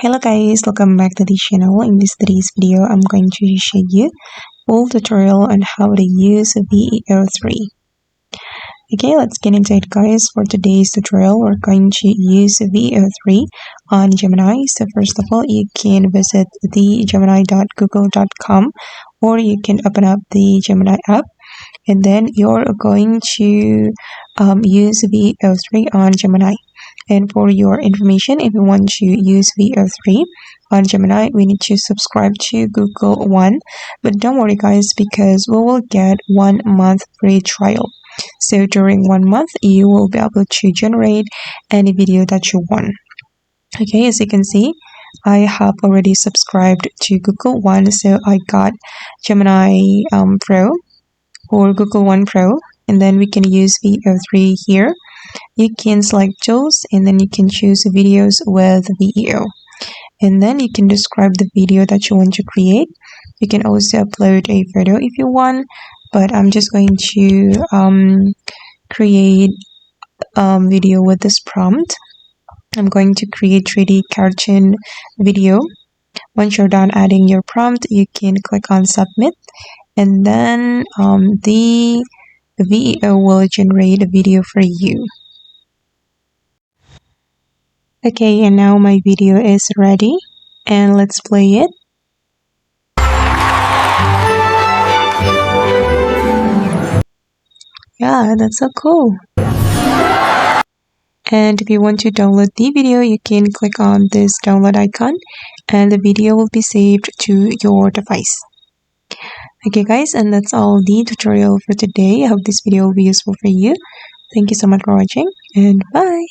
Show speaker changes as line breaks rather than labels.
Hello guys, welcome back to the channel. In today's video, I'm going to show you full tutorial on how to use VEO3. Okay, let's get into it guys. For today's tutorial, we're going to use VEO3 on Gemini. So first of all, you can visit the gemini.google.com or you can open up the Gemini app and then you're going to use VEO3 on Gemini. And for your information, if you want to use VEO3 on Gemini, we need to subscribe to Google One. But don't worry guys, because we will get 1 month free trial. So during 1 month, you will be able to generate any video that you want. Okay, as you can see, I have already subscribed to Google One, so I got Gemini Pro or Google One Pro, and then we can use VEO3 here. You can select tools and then you can choose videos with VEO, and then you can describe the video that you want to create. You can also upload a photo if you want, but I'm just going to create video with this prompt. I'm going to create 3D cartoon video. Once you're done adding your prompt, you can click on submit, and then the VEO will generate a video for you. Okay, and now my video is ready, and let's play it. Yeah, that's so cool. And if you want to download the video, you can click on this download icon and the video will be saved to your device. Okay guys, and that's all the tutorial for today. I hope this video will be useful for you. Thank you so much for watching, and bye.